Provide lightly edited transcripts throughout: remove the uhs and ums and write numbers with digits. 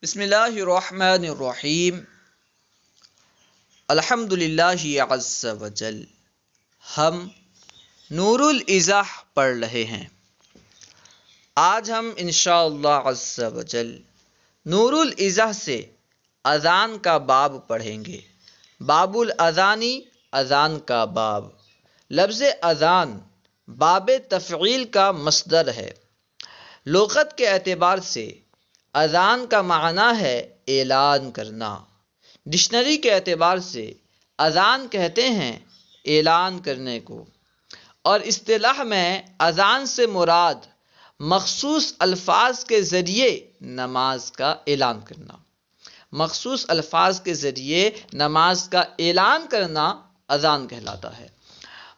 بسم اللہ الرحمن الرحیم الحمد للہ عز وجل۔ ہم نور الازح پڑھ رہے ہیں۔ آج ہم انشاءاللہ عز وجل نور الازح سے اذان کا باب پڑھیں گے۔ باب الاذانی، اذان کا باب۔ لفظ اذان باب تفعیل کا مصدر ہے۔ لغت کے اعتبار سے اذان کا معنی ہے اعلان کرنا۔ ڈکشنری کے اعتبار سے اذان کہتے ہیں اعلان کرنے کو، اور اصطلاح میں اذان سے مراد مخصوص الفاظ کے ذریعے نماز کا اعلان کرنا۔ مخصوص الفاظ کے ذریعے نماز کا اعلان کرنا اذان کہلاتا ہے۔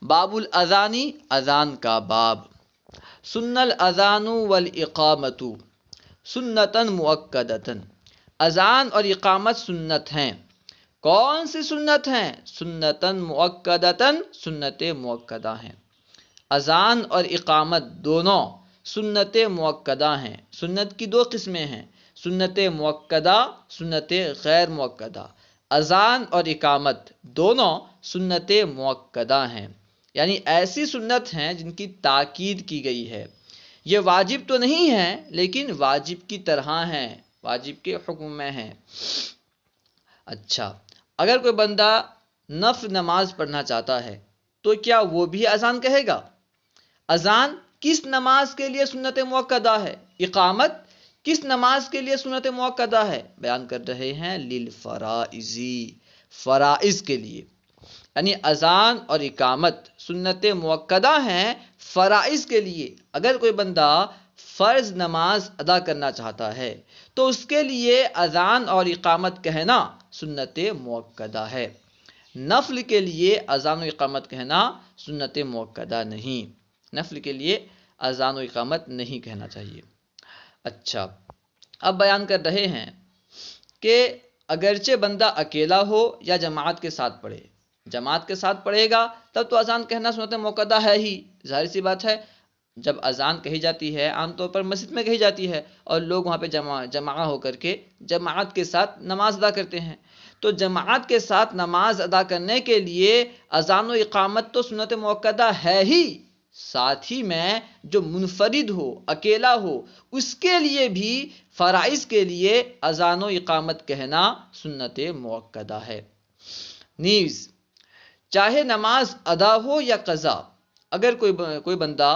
باب الاذانی، اذان کا باب۔ سن الاذان والاقامۃ سنتاً مؤکدتاً، اذان اور اقامت سنت ہیں۔ کون سی سنت ہیں؟ سنتاً مؤکدتاً، سنت مؤکدہ ہیں۔ اذان اور اقامت دونوں سنت مؤکدہ ہیں۔ سنت کی دو قسمیں ہیں، سنت مؤکدہ، سنت غیر مؤکدہ۔ اذان اور اقامت دونوں سنت مؤکدہ ہیں، یعنی ایسی سنت ہیں جن کی تاکید کی گئی ہے۔ یہ واجب تو نہیں ہے، لیکن واجب کی طرح ہیں، واجب کے حکم میں ہیں۔ اچھا، اگر کوئی بندہ نفل نماز پڑھنا چاہتا ہے تو کیا وہ بھی اذان کہے گا؟ اذان کس نماز کے لیے سنت مؤکدہ ہے؟ اقامت کس نماز کے لیے سنت مؤکدہ ہے؟ بیان کر رہے ہیں للفرائض، فرائض کے لیے، یعنی اذان اور اقامت سنت مؤکدہ ہیں فرائض کے لیے۔ اگر کوئی بندہ فرض نماز ادا کرنا چاہتا ہے تو اس کے لیے اذان اور اقامت کہنا سنت مؤکدہ ہے۔ نفل کے لیے اذان و اقامت کہنا سنت مؤکدہ نہیں، نفل کے لیے اذان و اقامت نہیں کہنا چاہیے۔ اچھا، اب بیان کر رہے ہیں کہ اگرچہ بندہ اکیلا ہو یا جماعت کے ساتھ پڑھے، جماعت کے ساتھ پڑھے گا تب تو اذان کہنا سنت مؤکدہ ہے ہی، ظاہر سی بات ہے۔ جب اذان کہی جاتی ہے عام طور پر مسجد میں کہی جاتی ہے اور لوگ وہاں پہ جمع ہو کر کے جماعت کے ساتھ نماز ادا کرتے ہیں، تو جماعت کے ساتھ نماز ادا کرنے کے لیے اذان و اقامت تو سنت مؤکدہ ہے ہی، ساتھ ہی میں جو منفرد ہو، اکیلا ہو، اس کے لیے بھی فرائض کے لیے اذان و اقامت کہنا سنت مؤکدہ ہے۔ نیز چاہے نماز ادا ہو یا قضا، اگر کوئی بندہ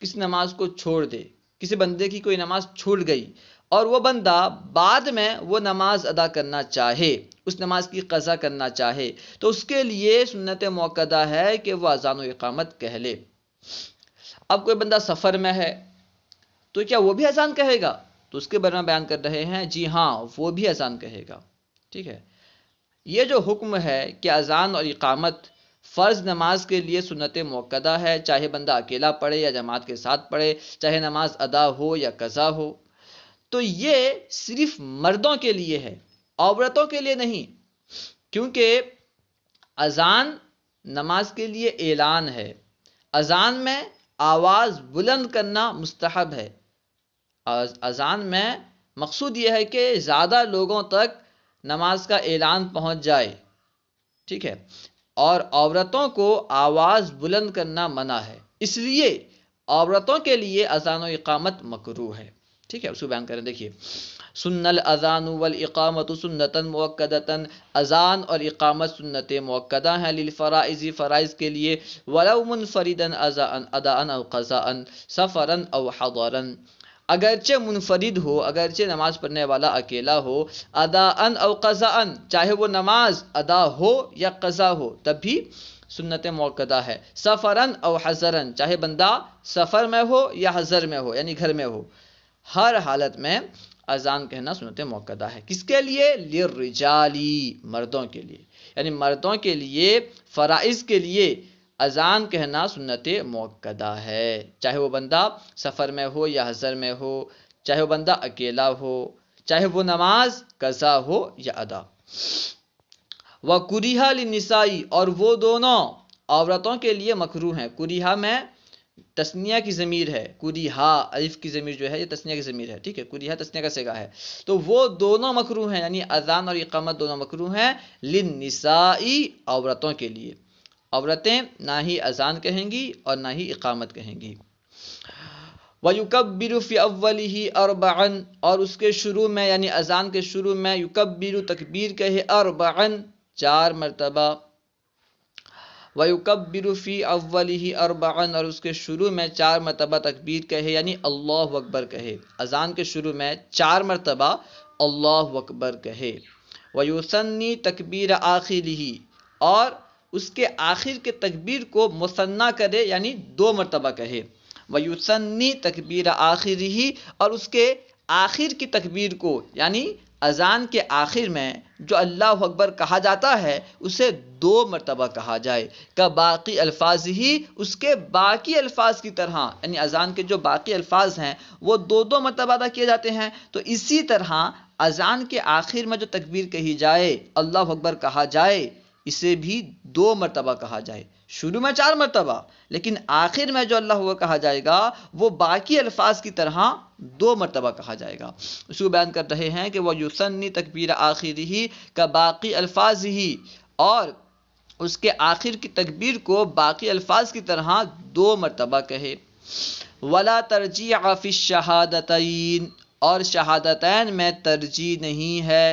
کسی نماز کو چھوڑ دے، کسی بندے کی کوئی نماز چھوٹ گئی اور وہ بندہ بعد میں وہ نماز ادا کرنا چاہے، اس نماز کی قضا کرنا چاہے، تو اس کے لیے سنت مؤکدہ ہے کہ وہ اذان و اقامت کہہ لے۔ اب کوئی بندہ سفر میں ہے تو کیا وہ بھی اذان کہے گا؟ تو اس کے بارے میں بیان کر رہے ہیں، جی ہاں، وہ بھی اذان کہے گا۔ ٹھیک ہے، یہ جو حکم ہے کہ اذان اور اقامت فرض نماز کے لیے سنت مؤکدہ ہے، چاہے بندہ اکیلا پڑھے یا جماعت کے ساتھ پڑھے، چاہے نماز ادا ہو یا قضا ہو، تو یہ صرف مردوں کے لیے ہے، عورتوں کے لیے نہیں، کیونکہ اذان نماز کے لیے اعلان ہے۔ اذان میں آواز بلند کرنا مستحب ہے۔ اذان میں مقصود یہ ہے کہ زیادہ لوگوں تک نماز کا اعلان پہنچ جائے، ٹھیک ہے، اور عورتوں کو آواز بلند کرنا منع ہے، اس لیے عورتوں کے لیے اذان و اقامت مکروہ ہے۔ ٹھیک ہے، اس کو بیان کریں، دیکھیے، سن الاذان والاقامت سنتاً مؤکدتاً، اذان اور اقامت سنت مؤکدہ ہیں، للفرائض، فرائض کے لیے، ولو منفردا اداء او قضاء، سفرا او حضرا، اگرچہ منفرد ہو، اگرچہ نماز پڑھنے والا اکیلا ہو، اداء او قضاء، چاہے وہ نماز ادا ہو یا قضا ہو، تب بھی سنت مؤکدہ ہے، سفرا او حضرا، چاہے بندہ سفر میں ہو یا حضر میں ہو، یعنی گھر میں ہو، ہر حالت میں اذان کہنا سنت مؤکدہ ہے۔ کس کے لیے؟ للرجال، مردوں کے لیے، یعنی مردوں کے لیے فرائض کے لیے اذان کہنا سنت مؤکدہ ہے، چاہے وہ بندہ سفر میں ہو یا حضر میں ہو، چاہے وہ بندہ اکیلا ہو، چاہے وہ نماز قضا ہو یا ادا۔ وَكُرِهَ لِلنِّسَاءِ، اور وہ دونوں عورتوں کے لیے مکروہ ہیں۔ کریہ میں تثنیہ کی ضمیر ہے، کریہا الف کی ضمیر جو ہے یہ تثنیہ کی ضمیر ہے، ٹھیک ہے، کریہا تثنیہ کا صیغہ ہے، تو وہ دونوں مکروہ ہیں، یعنی اذان اور اقامت دونوں مکروہ ہیں، للنساء عورتوں کے لیے، عورتیں نہ ہی اذان کہیں گی اور نہ ہی اقامت کہیں گی۔ وَيُكَبِّرُ فِي أَوَّلِهِ أَرْبَعًا، اور اس کے شروع میں یعنی اذان کے شروع میں یکبر تکبیر کہے، اربعًا 4 مرتبہ، وَيُكَبِّرُ فِي أَوَّلِهِ أَرْبَعًا، اور اس کے شروع میں 4 مرتبہ تکبیر کہے یعنی اللہ اکبر کہے، اذان کے شروع میں 4 مرتبہ اللہ اکبر کہے۔ وَيُثَنِّي تکبیر آخِرِهِ، اور اس کے آخر کے تکبیر کو مثنیٰ کرے یعنی 2 مرتبہ کہے۔ وَيُثَنِّي تکبیر آخِرِهِ، اور اس کے آخر کی تکبیر کو یعنی اذان کے آخر میں جو اللہ اکبر کہا جاتا ہے اسے 2 مرتبہ کہا جائے، کا باقی الفاظ ہی، اس کے باقی الفاظ کی طرح، یعنی اذان کے جو باقی الفاظ ہیں وہ 2 مرتبہ ادا کیے جاتے ہیں، تو اسی طرح اذان کے آخر میں جو تکبیر کہی جائے، اللہ اکبر کہا جائے، اسے بھی 2 مرتبہ کہا جائے، شروع میں 4 مرتبہ، لیکن آخر میں جو اللہ اکبر کہا جائے گا وہ باقی الفاظ کی طرح 2 مرتبہ کہا جائے گا۔ اس کو بیان کر رہے ہیں کہ وہ یسنی تکبیر آخری کا باقی الفاظ ہی، اور اس کے آخر کی تکبیر کو باقی الفاظ کی طرح 2 مرتبہ کہے۔ ولا ترجیع فی الشہادتین، اور شہادتین میں ترجیح نہیں ہے۔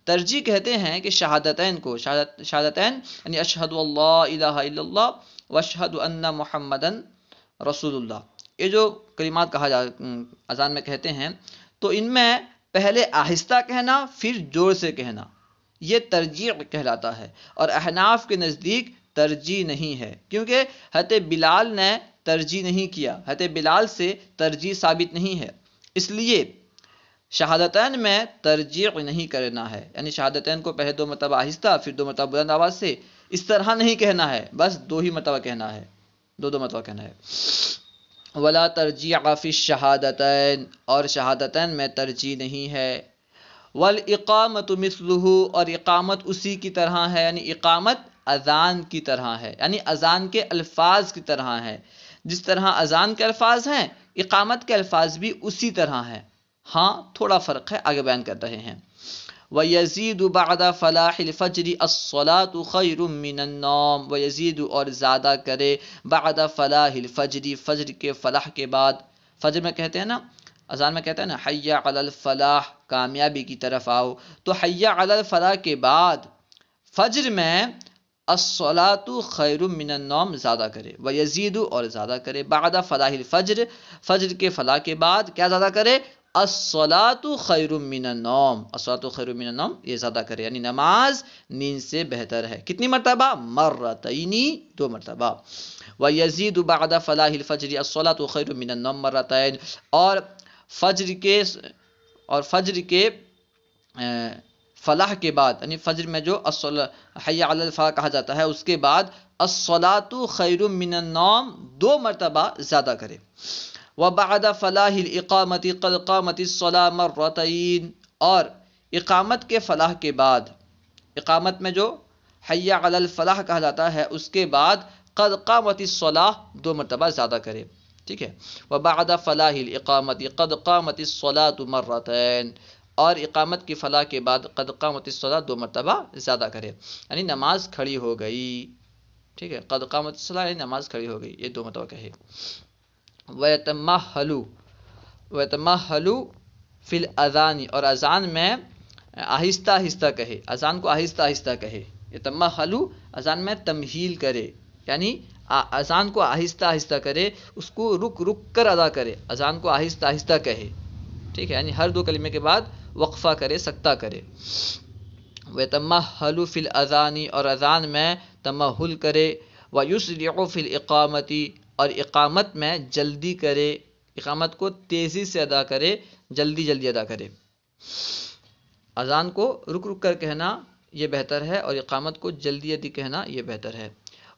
ترجیح کہتے ہیں کہ شہادتین کو، شہادتین یعنی اشہد اللہ الہ الا اللہ واشہد ان محمدن رسول اللہ، یہ جو کلمات کہا اذان میں کہتے ہیں، تو ان میں پہلے آہستہ کہنا پھر زور سے کہنا، یہ ترجیح کہلاتا ہے، اور احناف کے نزدیک ترجیح نہیں ہے، کیونکہ حضرت بلال نے ترجیح نہیں کیا، حضرت بلال سے ترجیح ثابت نہیں ہے، اس لیے شہادتین میں ترجیح نہیں کرنا ہے، یعنی شہادتین کو پہلے 2 مرتبہ آہستہ پھر 2 مرتبہ بلند آواز سے، اس طرح نہیں کہنا ہے، بس 2 ہی مرتبہ کہنا ہے، 2 مرتبہ کہنا ہے۔ ولا ترجیع فی الشہادتین، اور شہادتین میں ترجیح نہیں ہے۔ والاقامۃ مثلہ، اور اقامت اسی کی طرح ہے، یعنی اقامت اذان کی طرح ہے، یعنی اذان کے الفاظ کی طرح ہے، جس طرح اذان کے الفاظ ہیں اقامت کے الفاظ بھی اسی طرح ہیں، ہاں تھوڑا فرق ہے، آگے بیان کر رہے ہیں۔ وَيَزِيدُ بَعْدَ فَلَاحِ الْفَجْرِ الصَّلَاةُ خَيْرٌ مِّنَ النَّوْمِ، وَيَزِيدُ، اور زیادہ کرے، بعد فلاح الفجر، فجر کے فلاح کے بعد، فجر میں کہتے ہیں نا، اذان میں کہتے ہیں نا حی علی الفلاح، کامیابی کی طرف آؤ، تو حی علی الفلاح کے بعد فجر میں الصلاۃ خیر من النوم زیادہ کرے، ویزید، اور زیادہ کرے، بعد فلاح الفجر، فجر کے فلاح کے بعد کیا زیادہ کرے، الصلاۃ خیر من النوم، الصلاۃ خیر من النوم، یہ زیادہ کرے، یعنی نماز نیند سے بہتر ہے، کتنی مرتبہ، مرتین، 2 مرتبہ، ویزید بعد فلاح الفجر الصلاۃ خیر من النوم مرتین، اور فجر کے فلاح کے بعد، یعنی فجر میں جو حی علی الفلاح کہا جاتا ہے اس کے بعد الصلاۃ خیر من النوم 2 مرتبہ زیادہ کرے، وبعد فلاح الاقامت قد قامت الصلاۃ مرتین، اور اقامت کے فلاح کے بعد، اقامت میں جو حی علی الفلاح کہا جاتا ہے اس کے بعد قد قامت الصلاۃ 2 مرتبہ زیادہ کرے، ٹھیک ہے، وبعد فلاح الاقامت قد قامت الصلاۃ مرتین، اور اقامت کی فلاح کے بعد قد قامت الصلاۃ 2 مرتبہ زیادہ کرے، یعنی نماز کھڑی ہو گئی، ٹھیک ہے، قد قامت الصلاۃ یعنی نماز کھڑی ہو گئی، یہ 2 مرتبہ کہے۔ وَيَتَمَهَّلُ فِي الْأَذَانِ، اور اذان میں آہستہ آہستہ کہے، اذان کو آہستہ آہستہ کہے، یتمہلو اذان میں تمہیل کرے، یعنی اذان کو آہستہ آہستہ کرے، اس کو رک رک کر ادا کرے، اذان کو آہستہ آہستہ کہے، ٹھیک ہے، یعنی ہر 2 کلمے کے بعد وقفہ کرے، سکتہ کرے۔ وَيَتَمَهَّلُ فِي الْأَذَانِ، اور اذان میں تمہل کرے، وَيُسْرِعُ فِي الْإِقَامَةِ، اور اقامت میں جلدی کرے، اقامت کو تیزی سے ادا کرے، جلدی جلدی ادا کرے، اذان کو رک رک کر کہنا یہ بہتر ہے، اور اقامت کو جلدی جلدی کہنا یہ بہتر ہے۔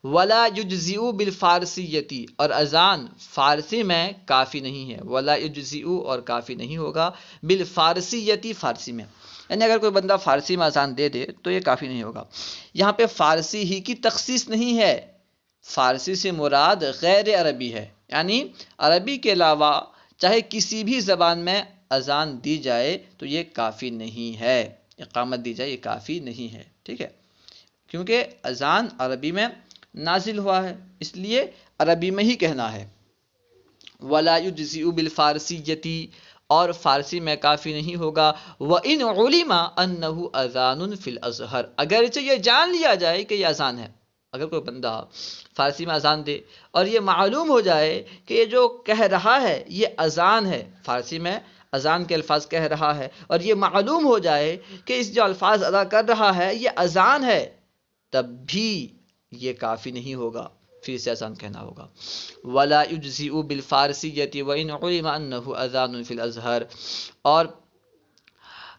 وَلَا يُجْزِئُ بِالْفَارْسِيَّةِ، اور اذان فارسی میں کافی نہیں ہے، وَلَا يُجْزِئُ، اور کافی نہیں ہوگا، بالفارسیتی، فارسی میں، یعنی اگر کوئی بندہ فارسی میں اذان دے دے تو یہ کافی نہیں ہوگا۔ یہاں پہ فارسی ہی کی تخصیص نہیں ہے، فارسی سے مراد غیر عربی ہے، یعنی عربی کے علاوہ چاہے کسی بھی زبان میں اذان دی جائے تو یہ کافی نہیں ہے، اقامت دی جائے یہ کافی نہیں ہے، ٹھیک ہے، کیونکہ اذان عربی میں نازل ہوا ہے، اس لیے عربی میں ہی کہنا ہے۔ ولا یجزئ بالفارسیۃ، اور فارسی میں کافی نہیں ہوگا۔ وَإِنْ عُلِمَ أَنَّهُ أَذَانٌ فِي الْأَزْهَرِ، اگرچہ یہ جان لیا جائے کہ یہ اذان ہے، اگر کوئی بندہ فارسی میں اذان دے اور یہ معلوم ہو جائے کہ یہ جو کہہ رہا ہے یہ اذان ہے، فارسی میں اذان کے الفاظ کہہ رہا ہے، اور یہ معلوم ہو جائے کہ اس جو الفاظ ادا کر رہا ہے یہ اذان ہے، تب بھی یہ کافی نہیں ہوگا، پھر سے اذان کہنا ہوگا۔ وَلَا يُجْزِئُ بِالْفَارسِيَّةِ وَإِنْ عُلِمَ أَنَّهُ أَذَانٌ فِي الْأَزْهَرِ، اور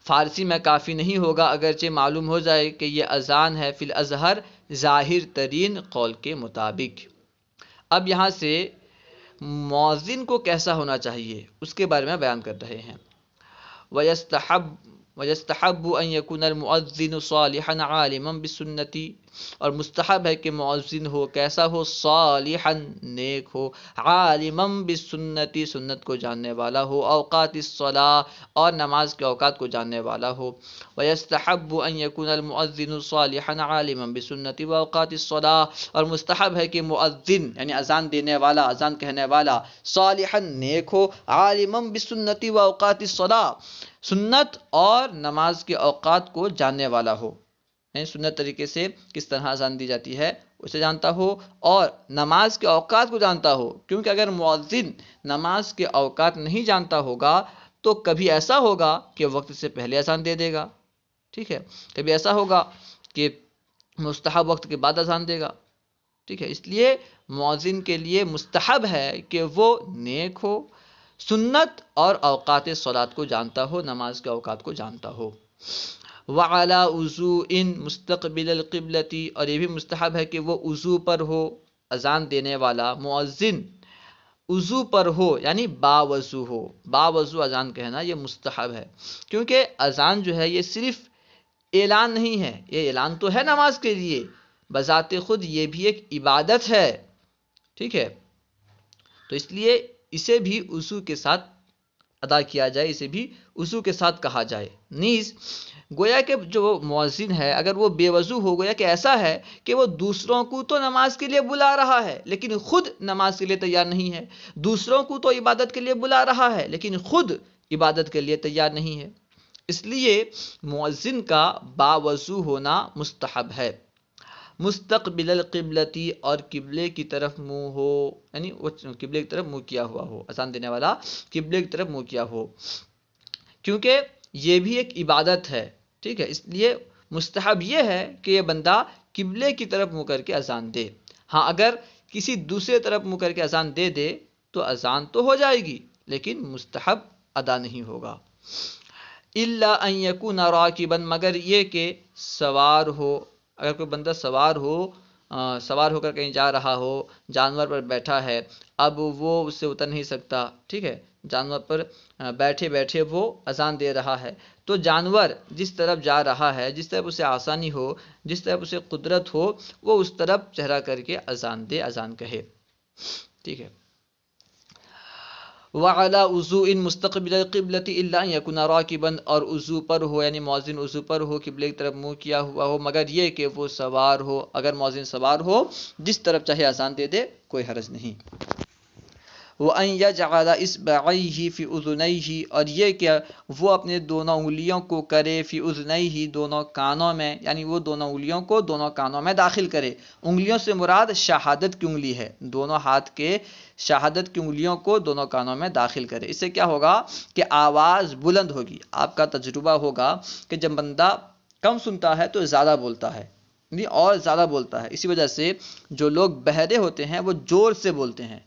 فارسی میں کافی نہیں ہوگا اگرچہ معلوم ہو جائے کہ یہ اذان ہے فی الازہر، ظاہر ترین قول کے مطابق۔ اب یہاں سے مؤذن کو کیسا ہونا چاہیے اس کے بارے میں بیان کر رہے ہیں۔ وَيَسْتَحَبُّ أَن يَكُونَ الْمُؤَذِّنُ صَالِحًا عَالِمًا بِالسُّنَّةِ، اور مستحب ہے کہ مؤذن ہو کیسا ہو، صالحًا نیک ہو، عالمًا بالسنّۃ سنت کو جاننے والا ہو، اوقات الصلاۃ اور نماز کے اوقات کو جاننے والا ہو۔ وَيَسْتَحَبُّ أَن يَكُونَ الْمُؤَذِّنُ صَالِحًا عَالِمًا بِالسُّنَّةِ وَأَوْقَاتِ الصَّلَاةِ، اور مستحب ہے کہ مؤذن یعنی اذان دینے والا، اذان کہنے والا، صالحًا نیک ہو، عالمًا بالسُّنَّةِ وَأَوْقَاتِ الصَّلَاةِ سنت اور نماز کے اوقات کو جاننے والا ہو، یعنی سنت طریقے سے کس طرح اذان دی جاتی ہے اسے جانتا ہو، اور نماز کے اوقات کو جانتا ہو، کیونکہ اگر مؤذن نماز کے اوقات نہیں جانتا ہوگا تو کبھی ایسا ہوگا کہ وقت سے پہلے اذان دے دے گا، ٹھیک ہے، کبھی ایسا ہوگا کہ مستحب وقت کے بعد اذان دے گا، ٹھیک ہے، اس لیے مؤذن کے لیے مستحب ہے کہ وہ نیک ہو، سنت اور اوقات صلات کو جانتا ہو، نماز کے اوقات کو جانتا ہو۔ وَعَلَى وُضُوءٍ مُسْتَقْبِلَ الْقِبْلَةِ، اور یہ بھی مستحب ہے کہ وہ وضو پر ہو، اذان دینے والا مؤذن وضو پر ہو یعنی باوضو ہو، باوضو اذان کہنا یہ مستحب ہے، کیونکہ اذان جو ہے یہ صرف اعلان نہیں ہے، یہ اعلان تو ہے نماز کے لیے، بذات خود یہ بھی ایک عبادت ہے، ٹھیک ہے، تو اس لیے اسے بھی وضو کے ساتھ ادا کیا جائے، اسے بھی وضو کے ساتھ کہا جائے۔ نیز گویا کہ جو مؤذن ہے اگر وہ بے وضو ہو، گویا کہ ایسا ہے کہ وہ دوسروں کو تو نماز کے لیے بلا رہا ہے لیکن خود نماز کے لیے تیار نہیں ہے، دوسروں کو تو عبادت کے لیے بلا رہا ہے لیکن خود عبادت کے لیے تیار نہیں ہے، اس لیے مؤذن کا باوضو ہونا مستحب ہے۔ مستقبل القبلۃ، اور قبلے کی طرف منہ ہو، یعنی وہ قبلے کی طرف منہ کیا ہوا ہو، اذان دینے والا قبلے کی طرف منہ کیا ہو، کیونکہ یہ بھی ایک عبادت ہے، ٹھیک ہے، اس لیے مستحب یہ ہے کہ یہ بندہ قبلے کی طرف منہ کر کے اذان دے۔ ہاں اگر کسی دوسرے طرف منہ کر کے اذان دے دے تو اذان تو ہو جائے گی لیکن مستحب ادا نہیں ہوگا۔ الا ان یکون راکبا، مگر یہ کہ سوار ہو، اگر کوئی بندہ سوار ہو کر کہیں جا رہا ہو، جانور پر بیٹھا ہے، اب وہ اس سے اتر نہیں سکتا، ٹھیک ہے، جانور پر بیٹھے بیٹھے وہ اذان دے رہا ہے، تو جانور جس طرف جا رہا ہے، جس طرف اسے آسانی ہو، جس طرف اسے قدرت ہو، وہ اس طرف چہرہ کر کے اذان دے، اذان کہے، ٹھیک ہے۔ وَعَلَى وُضُوءٍ مُسْتَقْبِلَ الْقِبْلَةِ إِلَّا أَن يَكُونَ رَاكِبًا، اور وضو پر ہو یعنی مؤذن وضو پر ہو، قبلے کی طرف منہ کیا ہوا ہو، مگر یہ کہ وہ سوار ہو، اگر مؤذن سوار ہو جس طرف چاہے اذان دے دے کوئی حرج نہیں۔ وَأَن يَجْعَلَ إِصْبَعَيْهِ فِي أُذُنَيْهِ، اور یہ کہ وہ اپنے دونوں انگلیوں کو کرے فی اذنیہ دونوں کانوں میں، یعنی وہ دونوں انگلیوں کو دونوں کانوں میں داخل کرے، انگلیوں سے مراد شہادت کی انگلی ہے، دونوں ہاتھ کے شہادت کی انگلیوں کو دونوں کانوں میں داخل کرے، اس سے کیا ہوگا کہ آواز بلند ہوگی۔ آپ کا تجربہ ہوگا کہ جب بندہ کم سنتا ہے تو زیادہ بولتا ہے، اور زیادہ بولتا ہے، اسی وجہ سے جو لوگ بہرے ہوتے ہیں وہ زور سے بولتے ہیں،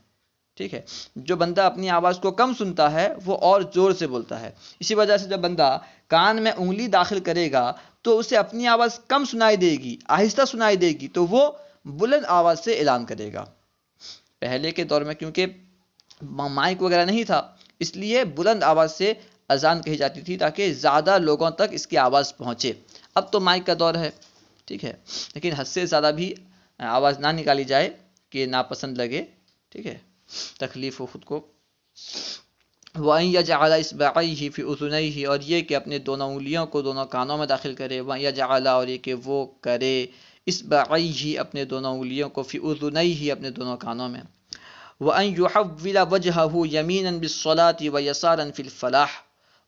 ٹھیک ہے، جو بندہ اپنی آواز کو کم سنتا ہے وہ اور زور سے بولتا ہے، اسی وجہ سے جب بندہ کان میں انگلی داخل کرے گا تو اسے اپنی آواز کم سنائی دے گی، آہستہ سنائی دے گی، تو وہ بلند آواز سے اعلان کرے گا۔ پہلے کے دور میں کیونکہ مائک وغیرہ نہیں تھا، اس لیے بلند آواز سے اذان کہی جاتی تھی تاکہ زیادہ لوگوں تک اس کی آواز پہنچے۔ اب تو مائک کا دور ہے، ٹھیک ہے، لیکن حد سے زیادہ بھی آواز نہ نکالی جائے، کہ ناپسند لگے، ٹھیک ہے، تکلیف ہو خود کو. وَأَن يَجْعَلَ إِصْبَعَيْهِ فِي أُذُنَيْهِ، اور یہ کہ اپنے دونوں انگلیوں کو دونوں کانوں میں داخل کرے. وَأَن يَجْعَلَ، اور یہ کہ وہ کرے، إِصْبَعَيْهِ اپنے دونوں انگلیوں کو، فِي أُذُنَيْهِ اپنے دونوں کانوں میں. وَأَن يُحَوِّلَ وَجْهَهُ يَمِينًا بِالصَّلَاةِ وَيَسَارًا فِي الْفَلَاحِ،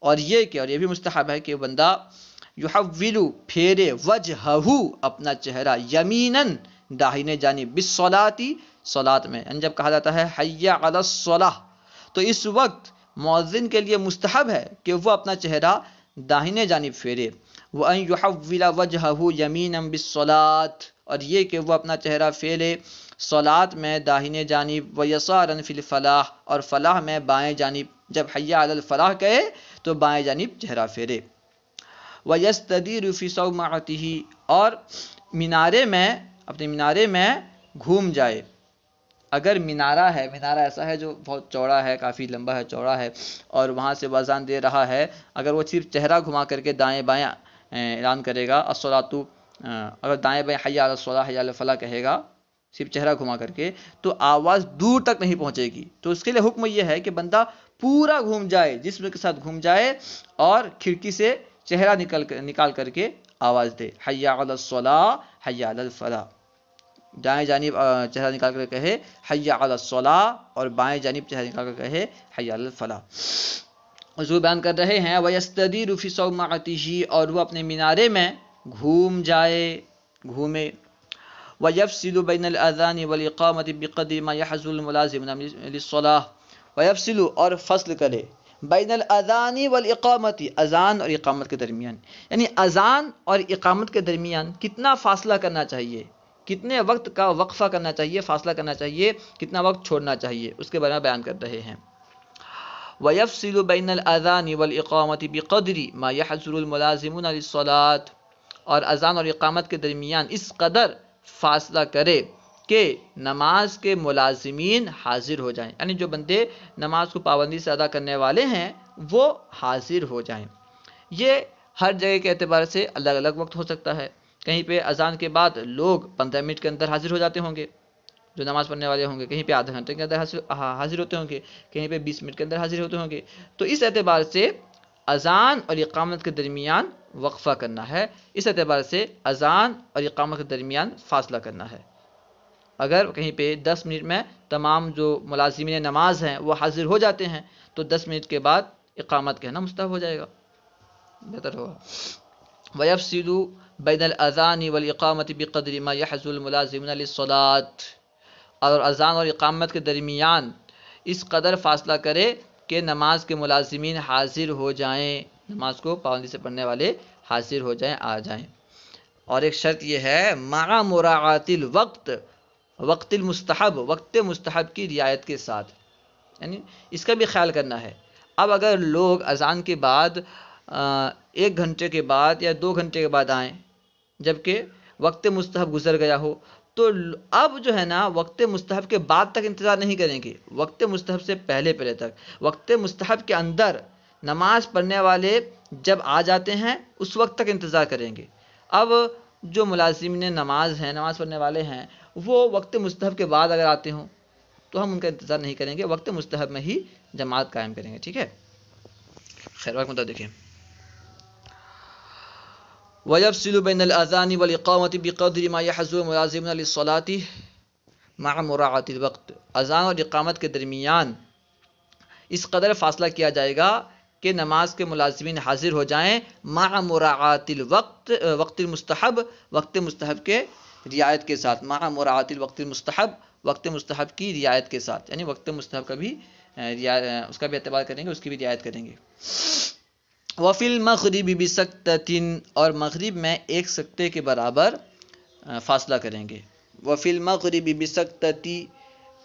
اور یہ بھی مستحب ہے کہ بندہ یحول پھیرے وجہہ اپنا چہرہ، یمیناً داہنے جانب، بالصلاۃ صلاۃ میں. جب کہا جاتا ہے حی علی الصلاۃ تو اس وقت مؤذن کے لیے مستحب ہے کہ وہ اپنا چہرہ داہنے جانب پھیرے. وَأَن يُحَوِّلَ وَجْهَهُ يَمِينًا بِالصَّلَاةِ، اور یہ کہ وہ اپنا چہرہ پھیرے صلاۃ میں داہنے جانب، وَيَسَارًا فِي الْفَلَاحِ اور فلاح میں بائیں جانب. جب حی علی الفلاح کہے تو بائیں جانب چہرہ پھیرے. وَيَسْتَدِيرُ فِي صَوْمَعَتِهِ، اور مینارے میں، اپنے مینارے میں گھوم جائے. اگر مینارہ ہے، مینارہ ایسا ہے جو بہت چوڑا ہے، کافی لمبا ہے، چوڑا ہے، اور وہاں سے اذان دے رہا ہے، اگر وہ صرف چہرہ گھما کر کے دائیں بائیں اعلان کرے گا الصلاۃ، اگر دائیں بائیں حی علی الصلاۃ حی علی الفلاح کہے گا صرف چہرہ گھما کر کے، تو آواز دور تک نہیں پہنچے گی. تو اس کے لیے حکم یہ ہے کہ بندہ پورا گھوم جائے، جسم کے ساتھ گھوم جائے، اور کھڑکی سے چہرہ نکال کر کے آواز دے، حی علی الصلاۃ حی علی الفلاح. دائیں جانب چہرہ نکال کر کہے حی علی الصلاۃ، اور بائیں جانب چہرہ نکال کر کہے حی علی الفلاح. حضور بیان کر رہے ہیں وَيَسْتَدِيرُ فِي صَوْمَعَتِهِ، اور وہ اپنے مینارے میں گھوم جائے، گھومے. وَيَفْصِلُ بَيْنَ الْأَذَانِ وَالْإِقَامَةِ بِقَدْرِ مَا يَحْصُلُ الْمُلَازِمُونَ لِلصَّلَاةِ. وَيَفْصِلُ، اور فصل کرے، بین الاذان والاقامت، اذان اور اقامت کے درمیان، یعنی اذان اور اقامت کے درمیان کتنا فاصلہ کرنا چاہیے، کتنے وقت کا وقفہ کرنا چاہیے، فاصلہ کرنا چاہیے، کتنا وقت چھوڑنا چاہیے، اس کے بارے میں بیان کر رہے ہیں. وَيَفْصِلُ بَيْنَ الْأَذَانِ وَالْإِقَامَةِ بِقَدْرِ مَا يَحْصُلُ الْمُلَازِمُونَ لِلصَّلَاةِ، اور اذان اور اقامت کے درمیان اس قدر فاصلہ کرے کہ نماز کے ملازمین حاضر ہو جائیں، یعنی جو بندے نماز کو پابندی سے ادا کرنے والے ہیں وہ حاضر ہو جائیں. یہ ہر جگہ کے اعتبار سے الگ الگ وقت ہو سکتا ہے. کہیں پہ اذان کے بعد لوگ 15 منٹ کے اندر حاضر ہو جاتے ہوں گے جو نماز پڑھنے والے ہوں گے، کہیں پہ آدھے گھنٹے کے اندر حاضر ہوتے ہوں گے، کہیں پہ 20 منٹ کے اندر حاضر ہوتے ہوں گے. تو اس اعتبار سے اذان اور اقامت کے درمیان وقفہ کرنا ہے، اس اعتبار سے اذان اور اقامت کے درمیان فاصلہ کرنا ہے. اگر کہیں پہ 10 منٹ میں تمام جو ملازمین نماز ہیں وہ حاضر ہو جاتے ہیں تو 10 منٹ کے بعد اقامت کہنا مستحب ہو جائے گا، بہتر ہوگا. وَيَفْصِلُ بَيْنَ الْأَذَانِ وَالْإِقَامَةِ بِقَدْرِ مَا يَحْصُلُ الْمُلَازِمُونَ لِلصَّلَاةِ، اور اذان اور اقامت کے درمیان اس قدر فاصلہ کرے کہ نماز کے ملازمین حاضر ہو جائیں، نماز کو پابندی سے پڑھنے والے حاضر ہو جائیں، آ جائیں. اور ایک شرط یہ ہے مع مراعات الوقت، وقت المستحب، وقت مستحب کی رعایت کے ساتھ، یعنی اس کا بھی خیال کرنا ہے. اب اگر لوگ اذان کے بعد 1 گھنٹے کے بعد یا 2 گھنٹے کے بعد آئیں جبکہ وقت مستحب گزر گیا ہو، تو اب جو ہے نا وقت مستحب کے بعد تک انتظار نہیں کریں گے، وقت مستحب سے پہلے تک، وقت مستحب کے اندر نماز پڑھنے والے جب آ جاتے ہیں اس وقت تک انتظار کریں گے. اب جو ملازمین نماز ہیں، نماز پڑھنے والے ہیں، وہ وقت مستحب کے بعد اگر آتے ہوں تو ہم ان کا انتظار نہیں کریں گے، وقت مستحب میں ہی جماعت قائم کریں گے. ٹھیک ہے، خیر وقت مطلب دیکھیں. وَيَفْصِلُ بَيْنَ الْأَذَانِ وَالْإِقَامَةِ بِقَدْرِ مَا يَحْصُلُ الْمُلَازِمُونَ لِلصَّلَاةِ مَعَ مُرَاعَةِ الْوَقْتِ، اذان اور اقامت کے درمیان اس قدر فاصلہ کیا جائے گا کہ نماز کے ملازمین حاضر ہو جائیں، مع مراعات الوقت، وقت المستحب، وقت مستحب کے رعایت کے ساتھ، مع مراعات الوقت المستحب، وقت مستحب کی رعایت کے ساتھ، یعنی وقت مستحب کا بھی اس کا بھی اعتبار کریں گے، اس کی بھی رعایت کریں گے. وفی المغرب بسکتۃ، اور مغرب میں 1 سکتے کے برابر فاصلہ کریں گے. وفی المغرب بسکتۃ،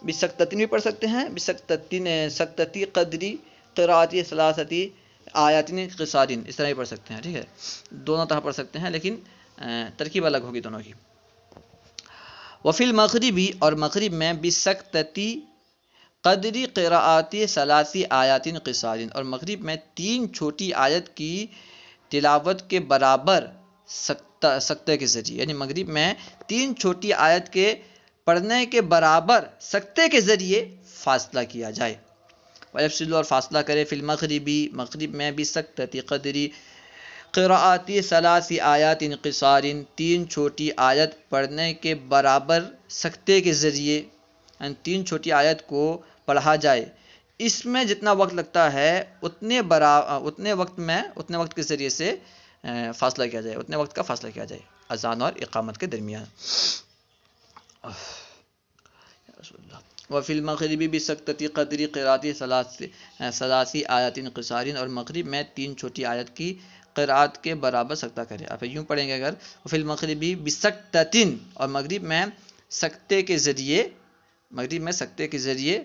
بسکتۃ بھی پڑھ سکتے ہیں، بسکتۃ سکتۃ قدری قراءۃ 3 آیات قصار، اس طرح بھی پڑھ سکتے ہیں. ٹھیک ہے، دونوں طرح پڑھ سکتے ہیں لیکن ترکیب الگ ہوگی دونوں کی. وفی المغرب، اور مغرب میں بسکتۃ قدری قراءۃ 3 آیات قصار، اور مغرب میں 3 چھوٹی آیت کی تلاوت کے برابر سکتے کے ذریعے، یعنی مغرب میں 3 چھوٹی آیت کے پڑھنے کے برابر سکتے کے ذریعے فاصلہ کیا جائے۔ ویفصل اور فاصلہ کرے فی المغربی مغرب میں بھی سکتتی قدری قراءتی ثلاثی آیات قصار 3 چھوٹی آیت پڑھنے کے برابر سکتے کے ذریعے، یعنی 3 چھوٹی آیت کو پڑھا جائے، اس میں جتنا وقت لگتا ہے اتنے وقت کے ذریعے سے فاصلہ کیا جائے، اتنے وقت کا فاصلہ کیا جائے اذان اور اقامت کے درمیان۔ وفی المغربی بسکتتی قدری قراءتی ثلاثی آیات قصار، اور مغرب میں 3 چھوٹی آیت کی قراءت کے برابر سکتہ کرے۔ آپ یوں پڑھیں گے اگر وفی المغربی بسکتتن، اور مغرب میں سکتے کے ذریعے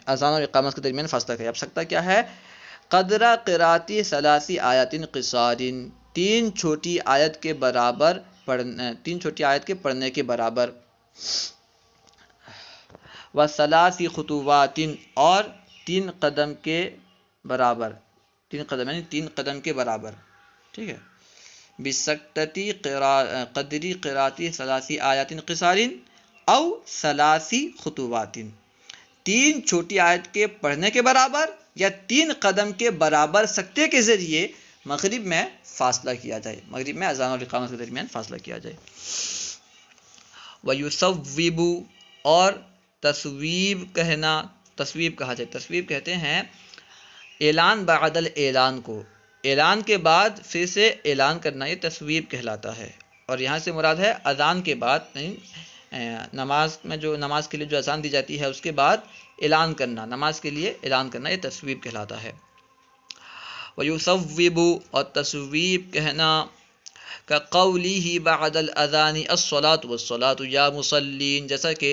اذان اور اقامت کے درمیان فاصلہ کرے۔ اب سکتہ کیا ہے؟ قدرہ قراءتی ثلاثی آیات قصار، 3 چھوٹی آیت کے پڑھنے کے برابر، وثلاثی خطوات، اور 3 قدم کے برابر، 3 قدم یعنی 3 قدم کے برابر، ٹھیک ہے۔ بسکتتی قدری قراءتی ثلاثی آیات قصار او ثلاثی خطوات، 3 چھوٹی آیت کے پڑھنے کے برابر یا 3 قدم کے برابر سکتے کے ذریعے مغرب میں فاصلہ کیا جائے، مغرب میں اذان اور اقامت کے درمیان فاصلہ کیا جائے۔ وَيُصَوِّبُ، اور تصویب کہا جائے۔ تصویب کہتے ہیں اعلان بعد الاعلان کو، اعلان کے بعد پھر سے اعلان کرنا، یہ تصویب کہلاتا ہے۔ اور یہاں سے مراد ہے اذان کے بعد، نماز کے لیے جو اذان دی جاتی ہے اس کے بعد اعلان کرنا، نماز کے لیے اعلان کرنا، یہ تصویب کہلاتا ہے۔ وَيُصَوِّبُ، اور تصویب کہنا كَقَوْلِهِ بعد الاذان الصلاة والصلاة یا مصلین، جیسا کہ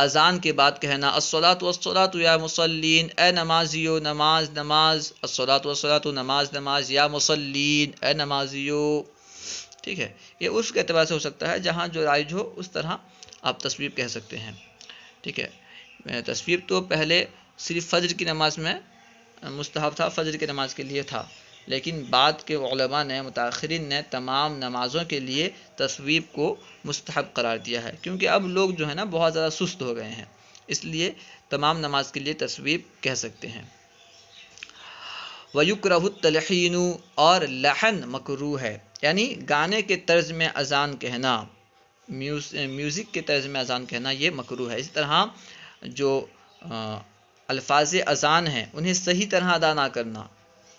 اذان کے بعد کہنا الصلاة والصلاة یا مصلین، اے نمازیو نماز نماز، الصلاة والصلاة نماز نماز، یا مصلین اے نمازیو، ٹھیک ہے۔ یہ اس کے اعتبار سے ہو سکتا ہے، جہاں جو رائج ہو اس طرح آپ تصویب کہہ سکتے ہیں، ٹھیک ہے۔ تصویب تو پہلے صرف فجر کی نماز میں مستحب تھا، فجر کی نماز کے لیے تھا، لیکن بعد کے علماء نے، متاخرین نے تمام نمازوں کے لیے تصویب کو مستحب قرار دیا ہے، کیونکہ اب لوگ جو ہے نا بہت زیادہ سست ہو گئے ہیں، اس لیے تمام نماز کے لیے تصویب کہہ سکتے ہیں۔ وَيُكْرَهُ التَّلْحِينُ، اور لحن مکروہ ہے، یعنی گانے کے طرز میں اذان کہنا، میوزک کے طرز میں اذان کہنا یہ مکروہ ہے۔ اسی طرح جو الفاظ اذان ہیں انہیں صحیح طرح ادا نہ کرنا،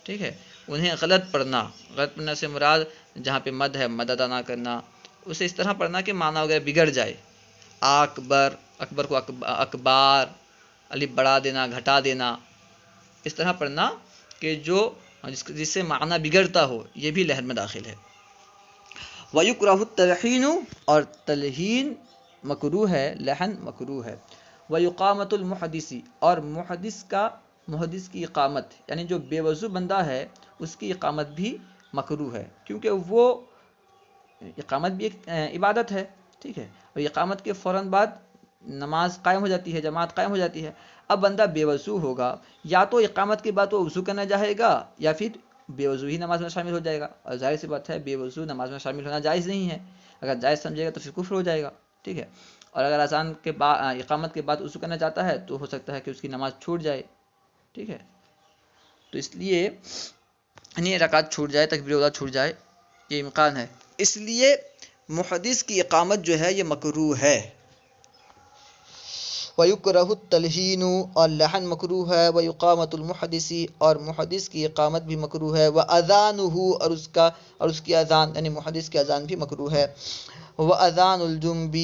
ٹھیک ہے، انہیں غلط پڑھنا سے مراد جہاں پہ مد ہے مد ادا نہ کرنا، اسے اس طرح پڑھنا کہ معنی وغیرہ بگڑ جائے، اکبر کو اکبار، الف بڑھا دینا گھٹا دینا، اس طرح پڑھنا کہ جس سے معنی بگڑتا ہو، یہ بھی لحن میں داخل ہے۔ وَيُكْرَهُ التَّلْحِينُ، اور تلحین مکروہ ہے، لحن مکروہ ہے۔ وَيُقَامَةُ الْمُحَدِّثِ، اور محدث کی اقامت، یعنی جو بے وضو بندہ ہے اس کی اقامت بھی مکروہ ہے، کیونکہ وہ اقامت بھی ایک عبادت ہے، ٹھیک ہے، اور اقامت کے فوراً بعد نماز قائم ہو جاتی ہے، جماعت قائم ہو جاتی ہے۔ اب بندہ بے وضو ہوگا، یا تو اقامت کے بعد وہ وضو کرنا چاہے گا یا پھر بے وضو ہی نماز میں شامل ہو جائے گا، اور ظاہر سی بات ہے بے وضو نماز میں شامل ہونا جائز نہیں ہے، اگر جائز سمجھے گا تو پھر کفر ہو جائے گا، ٹھیک ہے۔ اور اگر اذان کے بعد اقامت کے بعد وضو کرنا چاہتا ہے تو ہو سکتا ہے کہ اس کی نماز چھوٹ جائے، ٹھیک ہے، تو اس لیے یعنی رکعت چھوٹ جائے، تکبیر اولیٰ چھوٹ جائے، یہ امکان ہے، اس لیے محدث کی اقامت جو ہے یہ مکروہ ہے۔ وَيُكْرَهُ التَّلْحِينُ، اور لحن مکروہ ہے۔ وَيُقَامَةُ الْمُحَدِّثِ، اور محدث کی اقامت بھی مکروہ ہے۔ وَأَذَانُهُ، اور اس کی اذان یعنی محدث کی اذان بھی مکروہ ہے۔ وَأَذَانُ الْجُنُبِ،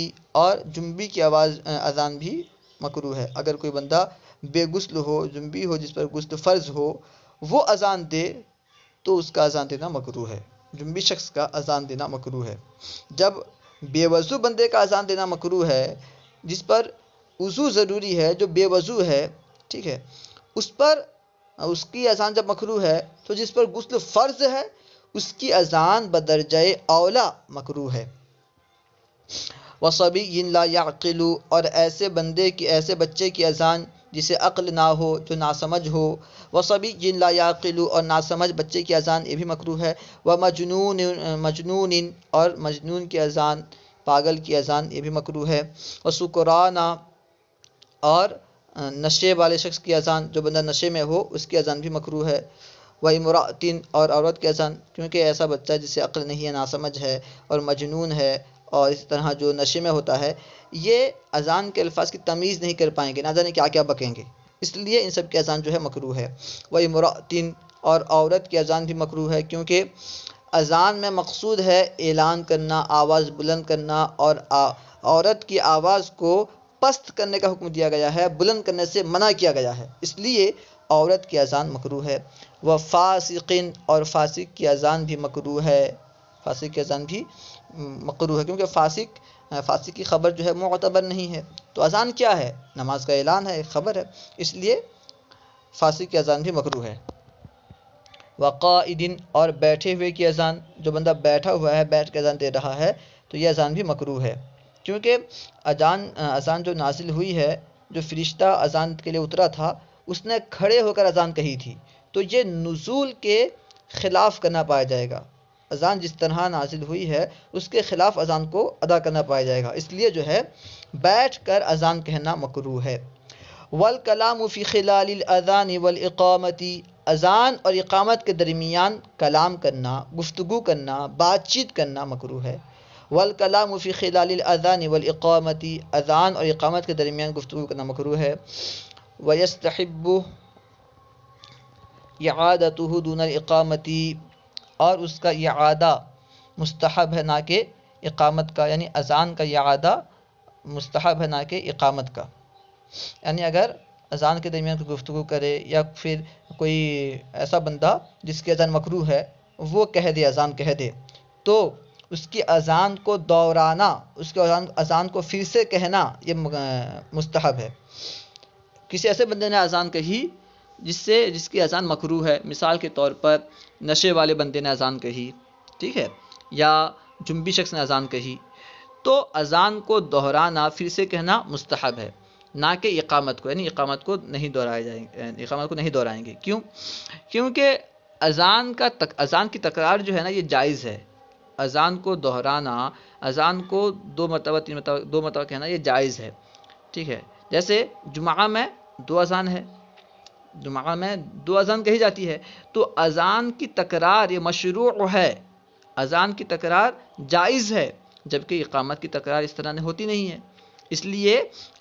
اور جنبی کی اذان بھی مکروہ ہے۔ اگر کوئی بندہ بے غسل ہو، جنبی ہو، جس پر غسل فرض ہو، وہ اذان دے تو اس کا اذان دینا مکروہ ہے، جنبی شخص کا اذان دینا مکروہ ہے۔ جب بے وضو بندے کا اذان دینا مکروہ ہے، جس پر وضو ضروری ہے، جو بے وضو ہے، ٹھیک ہے، اس کی اذان جب مکروہ ہے تو جس پر غسل فرض ہے اس کی اذان بدرجہ اولا مکروہ ہے۔ وَصَبِيٍّ لَا يَعْقِلُ، اور ایسے بچے کی اذان جسے عقل نہ ہو، جو ناسمجھ ہو۔ وَصَبِيٍّ لَا يَعْقِلُ، اور ناسمجھ بچے کی اذان یہ بھی مکروہ ہے۔ وَمَجْنُونٍ، اور مجنون کی اذان، پاگل کی اذان یہ بھی مکروہ ہے، وسکرانا اور نشے والے شخص کی اذان، جو بندہ نشے میں ہو اس کی اذان بھی مکروہ ہے، وامرأۃ اور عورت کی اذان، کیونکہ ایسا بچہ جسے عقل نہیں ہے، ناسمجھ ہے اور مجنون ہے اور اس طرح جو نشے میں ہوتا ہے، یہ اذان کے الفاظ کی تمیز نہیں کر پائیں گے، نہ جانے کیا کیا بکیں گے، اس لیے ان سب کی اذان جو ہے مکروہ ہے، وامرأۃ اور عورت کی اذان بھی مکروہ ہے، کیونکہ اذان میں مقصود ہے اعلان کرنا، آواز بلند کرنا، اور عورت کی آواز کو پست کرنے کا حکم دیا گیا ہے، بلند کرنے سے منع کیا گیا ہے، اس لیے عورت کی اذان مکروہ ہے، وفاسقن اور فاسق کی اذان بھی مکروہ ہے، فاسق کی اذان بھی مکروہ ہے، کیونکہ فاسق کی خبر جو ہے معتبر نہیں ہے، تو اذان کیا ہے؟ نماز کا اعلان ہے، خبر ہے، اس لیے فاسق کی اذان بھی مکروہ ہے، وقائد اور بیٹھے ہوئے کی اذان، جو بندہ بیٹھا ہوا ہے بیٹھ کے اذان دے رہا ہے تو یہ اذان بھی مکروہ ہے، کیونکہ اذان جو نازل ہوئی ہے، جو فرشتہ اذان کے لیے اترا تھا اس نے کھڑے ہو کر اذان کہی تھی، تو یہ نزول کے خلاف کرنا پایا جائے گا، اذان جس طرح نازل ہوئی ہے اس کے خلاف اذان کو ادا کرنا پایا جائے گا، اس لیے جو ہے بیٹھ کر اذان کہنا مکروہ ہے، والکلام فی خلال الاذان والاقامت، اذان اور اقامت کے درمیان کلام کرنا، گفتگو کرنا، بات چیت کرنا مکروہ ہے، والکلام فی خلال الاذان والاقامت، اذان اور اقامت کے درمیان گفتگو کرنا مکروہ ہے، ویستحب اعادتہ دون الاقامت، اور اس کا اعادہ مستحب ہے نہ کہ اقامت کا، یعنی اذان کا اعادہ مستحب ہے نہ کہ اقامت کا، یعنی اگر اذان کے درمیان کوئی گفتگو کرے یا پھر کوئی ایسا بندہ جس کی اذان مکروہ ہے وہ کہہ دے، اذان کہہ دے، تو اس کی اذان کو دورانا، اس کے اذان کو پھر سے کہنا یہ مستحب ہے، کسی ایسے بندے نے اذان کہی جس کی اذان مکروہ ہے، مثال کے طور پر نشے والے بندے نے اذان کہی، ٹھیک ہے، یا جنبی شخص نے اذان کہی، تو اذان کو دہرانا پھر سے کہنا مستحب ہے، نہ کہ اقامت کو، یعنی اقامت کو نہیں دہرائیں گے، کیوں؟ کیونکہ اذان کی تکرار جو ہے نا یہ جائز ہے، اذان کو دہرانا، اذان کو دو مرتبہ کہنا یہ جائز ہے، ٹھیک ہے، جیسے جمعہ میں دو اذان ہے، جمعہ میں دو اذان کہی جاتی ہے، تو اذان کی تکرار یہ مشروع ہے، اذان کی تکرار جائز ہے، جبکہ اقامت کی تکرار اس طرح ہوتی نہیں ہے، اس لیے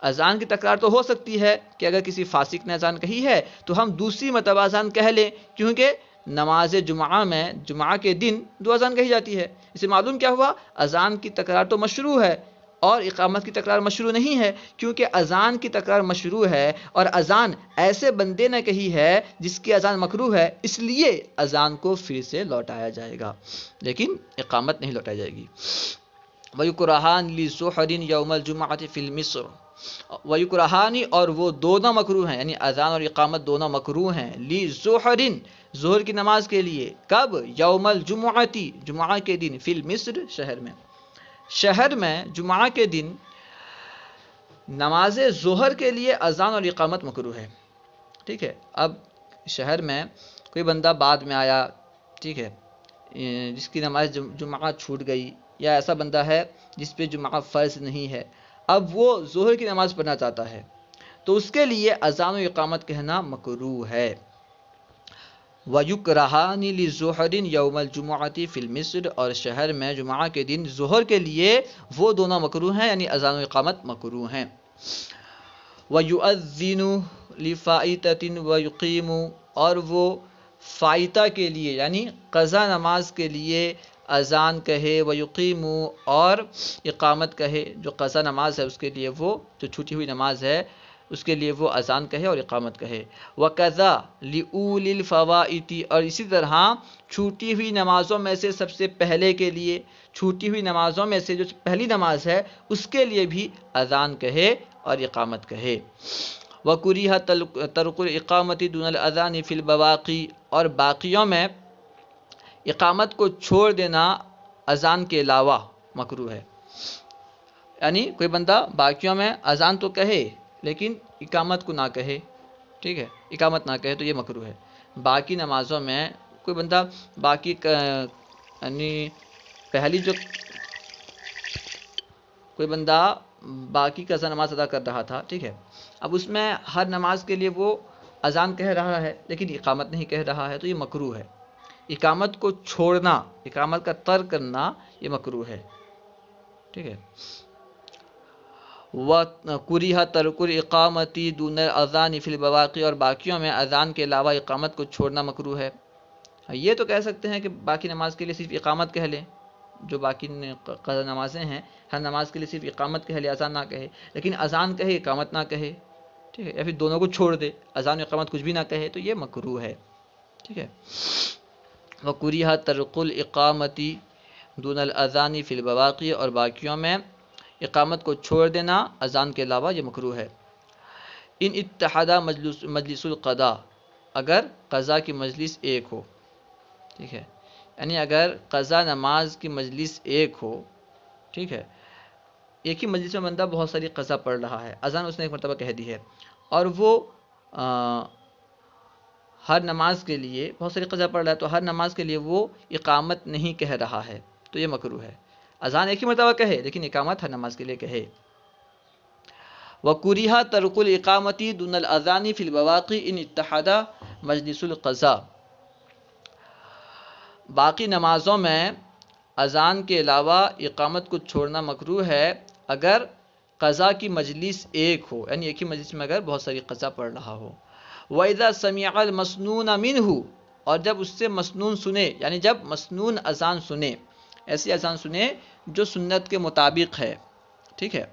اذان کی تکرار تو ہو سکتی ہے کہ اگر کسی فاسق نے اذان کہی ہے تو ہم دوسری مرتبہ اذان کہہ لیں، کیونکہ نماز جمعہ میں جمعہ کے دن دو اذان کہی جاتی ہے، اسے معلوم کیا ہوا؟ اذان کی تکرار تو مشروع ہے اور اقامت کی تکرار مشروع نہیں ہے، کیونکہ اذان کی تکرار مشروع ہے اور اذان ایسے بندے نے کہی ہے جس کی اذان مکروہ ہے، اس لیے اذان کو پھر سے لوٹایا جائے گا، لیکن اقامت نہیں لوٹائی جائے گی۔ وَيُكْرَهَانِ لِلسُّحْرٍ يَوْمَ الْجُمْعَةِ فِي الْمِصْرِ، وَيُكْرَهَانِ اور وہ دونوں مکروہ ہیں، یعنی اذان اور اقامت دونوں مکروہ ہیں، لِلسُّحْرٍ ظہر کی نماز کے لیے، کب؟ یوم الجمعۃ جمعہ کے دن، فی المصر شہر میں جمعہ کے دن نماز ظہر کے لیے اذان اور اقامت مکروہ ہے، ٹھیک ہے، اب شہر میں کوئی بندہ بعد میں آیا، ٹھیک ہے، جس کی نماز جمعہ چھوٹ گئی، یا ایسا بندہ ہے جس پہ جمعہ فرض نہیں ہے، اب وہ ظہر کی نماز پڑھنا چاہتا ہے تو اس کے لیے اذان و اقامت کہنا مکروہ ہے۔ وَيُكْرَهَانِ لِلظُّحْرٍ يَوْمَ الْجُمُعَةِ فِي الْمِصْرِ، اور شہر میں جمعہ کے دن ظہر کے لیے وہ دونوں مکروہ ہیں، یعنی اذان و اقامت مکروہ ہیں۔ وَيُؤَذِّنُ لِفَائِتَةٍ وَيُقِيمُ، اور وہ فائتہ کے لیے یعنی قضا نماز کے لیے اذان کہے، وَيُقِيمُ اور اقامت کہے، جو قضا نماز ہے اس کے لیے وہ جو چھوٹی ہوئی نماز ہے اس کے لیے وہ اذان کہے اور اقامت کہے۔ وَكَذَا لِأُولِي الْفَوَائِتِ، اور اسی طرح چھوٹی ہوئی نمازوں میں سے سب سے پہلے کے لیے، چھوٹی ہوئی نمازوں میں سے جو پہلی نماز ہے اس کے لیے بھی اذان کہے اور اقامت کہے۔ وَكُرِهَ تَرْكُ الْإِقَامَةِ دُونَ الْأَذَانِ فِي الْبَوَاقِي، اور باقیوں میں اقامت کو چھوڑ دینا اذان کے علاوہ مکروہ ہے، یعنی کوئی بندہ باقیوں میں اذان تو کہے لیکن اقامت کو نہ کہے، ٹھیک ہے، اقامت نہ کہے تو یہ مکروہ ہے۔ باقی نمازوں میں کوئی بندہ باقی یعنی پہلی جو کوئی بندہ باقی قضا نماز ادا کر رہا تھا، ٹھیک ہے، اب اس میں ہر نماز کے لیے وہ اذان کہہ رہا ہے لیکن اقامت نہیں کہہ رہا ہے، تو یہ مکروہ ہے۔ اقامت کو چھوڑنا، اقامت کا ترک کرنا یہ مکروہ ہے، ٹھیک ہے۔ وَكُرِهَ تَرْكُ الْإِقَامَةِ دُونَ الْأَذَانِ فِي الْبَوَاقِعِ، اور باقیوں میں اذان کے علاوہ اقامت کو چھوڑنا مکروہ ہے۔ یہ تو کہہ سکتے ہیں کہ باقی نماز کے لیے صرف اقامت کہہ لیں، جو باقی قضا نمازیں ہیں ہر نماز کے لیے صرف اقامت کہہ لے، اذان نہ کہے، لیکن اذان کہے اقامت نہ کہے، ٹھیک ہے، یا پھر دونوں کو چھوڑ دے، اذان و اقامت کچھ بھی نہ کہے، تو یہ مکروہ ہے، ٹھیک ہے۔ وَكُرِهَ تَرْكُ الْإِقَامَةِ دُونَ الْأَذَانِ فِي الْبَوَاقِعِ، اور باقیوں میں اقامت کو چھوڑ دینا اذان کے علاوہ یہ مکروہ ہے۔ ان اتحد مجلس القضاء، اگر قضا کی مجلس ایک ہو، ٹھیک ہے، یعنی اگر قضا نماز کی مجلس ایک ہو، ٹھیک ہے، ایک ہی مجلس میں بندہ بہت ساری قضا پڑھ رہا ہے، اذان اس نے ایک مرتبہ کہہ دی ہے، اور وہ ہر نماز کے لیے بہت ساری قضا پڑھ رہا ہے، تو ہر نماز کے لیے وہ اقامت نہیں کہہ رہا ہے، تو یہ مکروہ ہے۔ اذان ایک ہی مرتبہ کہے لیکن اقامت ہر نماز کے لیے کہے۔ وَكُرِهَ تَرْكُ الْإِقَامَةِ دُونَ الْأَذَانِ فِي الْبَوَاقِعِ إِنِ اتَّحَدَ مجلس القضاء، باقی نمازوں میں اذان کے علاوہ اقامت کو چھوڑنا مکروہ ہے اگر قضا کی مجلس ایک ہو، یعنی ایک ہی مجلس میں اگر بہت ساری قضا پڑھ رہا ہو۔ وَإِذَا سَمِعَ الْمَسْنُونَ مِنْهُ، اور جب اس سے مسنون سنے، یعنی جب مسنون اذان سنے، ایسی اذان سنے جو سنت کے مطابق ہے، ٹھیک ہے،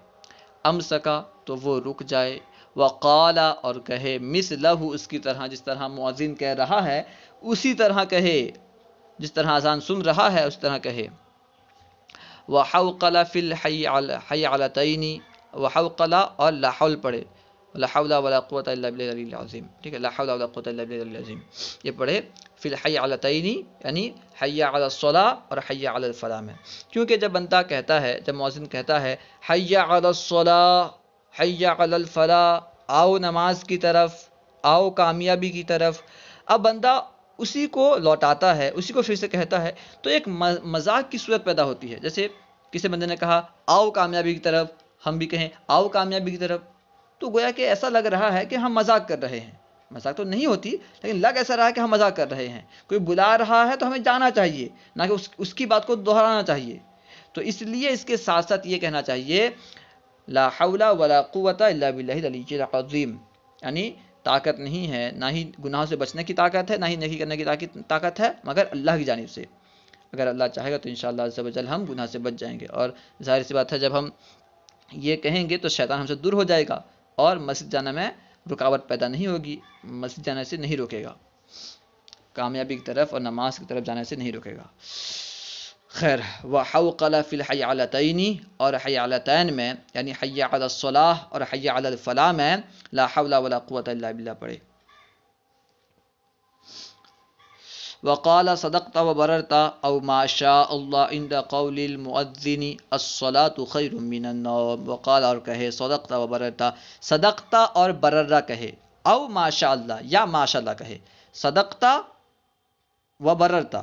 امسکا، تو وہ رک جائے، وقال، اور کہے، مثلہ، اس کی طرح، جس طرح مؤذن کہہ رہا ہے اسی طرح کہے، جس طرح اذان سن رہا ہے اس طرح کہے۔ وحوقل فی الحی علتین، وحوقل، اور لا حول پڑھے، لا حول ولا قوۃ الا باللہ العلی العظیم، ٹھیک ہے، لا حول ولا قوۃ الا باللہ العلی العظیم، یہ پڑھے فی الحی علتین، یعنی حی علی الصلاۃ اور حی علی الفلاح میں، کیونکہ جب بندہ کہتا ہے، جب مؤذن کہتا ہے حی علی الصلاۃ، حی علی الفلاح، آؤ نماز کی طرف، آؤ کامیابی کی طرف، اب بندہ اسی کو لوٹاتا ہے، اسی کو پھر سے کہتا ہے، تو ایک مذاق کی صورت پیدا ہوتی ہے۔ جیسے کسی بندے نے کہا آؤ کامیابی کی طرف، ہم بھی کہیں آؤ کامیابی کی طرف، تو گویا کہ ایسا لگ رہا ہے کہ ہم مذاق کر رہے ہیں، مذاق تو نہیں ہوتی لیکن لگ ایسا رہا ہے کہ ہم مذاق کر رہے ہیں، کوئی بلا رہا ہے تو ہمیں جانا چاہیے، نہ کہ اس کی بات کو دہرانا چاہیے، تو اس لیے اس کے ساتھ ساتھ یہ کہنا چاہیے لا حول ولا قوۃ الا باللہ العلی العظیم، یعنی طاقت نہیں ہے، نہ ہی گناہوں سے بچنے کی طاقت ہے، نہ ہی نیکی کرنے کی طاقت ہے، مگر اللہ کی جانب سے، اگر اللہ چاہے گا تو انشاءاللہ عز و جل ہم گناہ سے بچ جائیں گے، اور ظاہر سی بات ہے جب ہم یہ کہیں گے تو شیطان ہم سے دور ہو جائے گا اور مسجد جانے میں رکاوٹ پیدا نہیں ہوگی، مسجد جانے سے نہیں روکے گا، کامیابی کی طرف اور نماز کی طرف جانے سے نہیں روکے گا۔ خیر، وحوقل فی الحی علتین، اور حی علتین میں یعنی حی علی الصلاح اور حی علی الفلاح میں لا حول ولا قوۃ الا باللہ پڑھے۔ وقال صدقت وبررت او ما شاء اللہ عند قول المؤذن الصلاۃ خیر من النوم، وقال، اور کہے، صدقت وبررت، صدقت اور بررہ کہے، او ما شاء اللہ، یا ما شاء اللہ کہے، صدقت وبررت،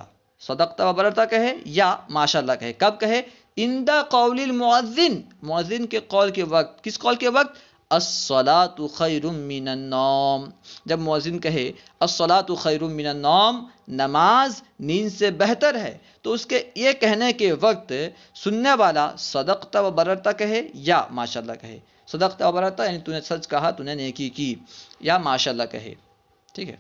صدقت وبررت کہے یا ماشاء اللہ کہے، کب کہے؟ عند قول المؤذن، مؤذن کے قول کے وقت، کس قول کے وقت؟ الصلاۃ خیر من النوم، جب مؤذن کہے الصلاۃ خیر من النوم، نماز نیند سے بہتر ہے، تو اس کے یہ کہنے کے وقت سننے والا صدقت وبررت کہے یا ماشاء اللہ کہے، صدقت وبررت یعنی تو نے سچ کہا، تو نے نیکی کی، یا ماشاء اللہ کہے، ٹھیک ہے۔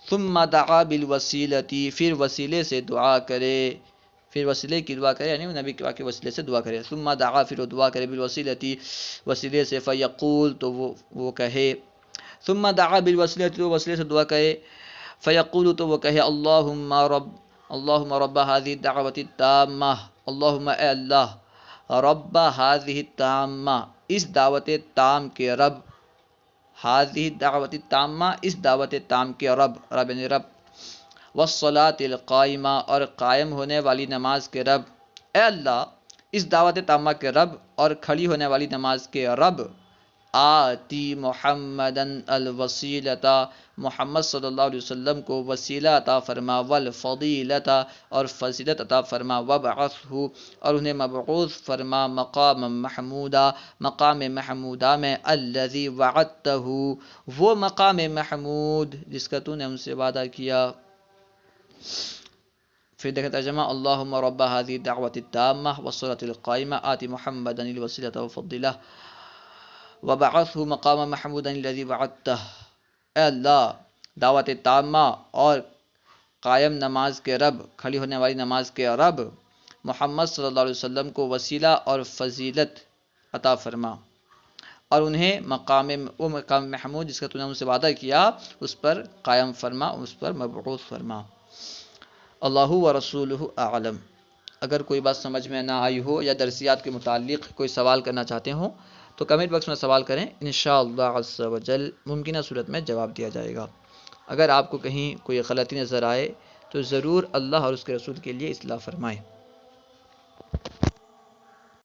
ثم دعا بالوسیلۃ، پھر وسیلے سے دعا کرے، پھر وسیلے کی دعا کرے، یعنی نبی کے وسیلے سے دعا کرے، ثم دعا، پھر وہ دعا کرے، بالوسیلۃ، وسیلے سے، فیقول، تو وہ کہے، ثم دعا بالوسیلۃ، تو وسیلے سے دعا کرے، فیقول، تو وہ کہے، اللہم رب هذه الدعوۃ التامہ، اللہم، اے اللہ، رب هذه التامہ، اس دعوت تام کے رب، هذه الدعوت التامہ، اس دعوت تام کے رب، رب یعنی رب، والصلاۃ القائمہ، اور قائم ہونے والی نماز کے رب، اے اللہ اس دعوت تامہ کے رب اور کھڑی ہونے والی نماز کے رب، آتی محمدن الوسیلتا، محمد صلی اللہ علیہ وسلم کو وسیلہ عطا فرما، والفضیلتا، اور فضیلت عطا فرما، وابعثہ، اور انہیں مبعوث فرما، مقام محمودہ، مقام محمودہ میں، الذی وعدتہ، وہ مقام محمود جس کا تو نے ہم سے وعدہ کیا۔ پھر دیکھیں ترجمہ، اللہم رب هذه الدعوة التامة والصلاة القائمة آت محمدا الوسیلة والفضیلہ وبعثہ مقام محمودا الذی وعدتہ، اے اللہ دعوت تامہ اور قائم نماز کے رب، کھڑی ہونے والی نماز کے رب، محمد صلی اللہ علیہ وسلم کو وسیلہ اور فضیلت عطا فرما، اور انہیں مقام محمود جس کا تو نے ان سے وعدہ کیا اس پر قائم فرما، اس پر مبعوث فرما۔ اللہ و رسولہ اعلم۔ اگر کوئی بات سمجھ میں نہ آئی ہو یا درسیات کے متعلق کوئی سوال کرنا چاہتے ہوں تو کمنٹ باکس میں سوال کریں، انشاءاللہ عز و جل ممکنہ صورت میں جواب دیا جائے گا۔ اگر آپ کو کہیں کوئی غلطی نظر آئے تو ضرور اللہ اور اس کے رسول کے لیے اصلاح فرمائیں۔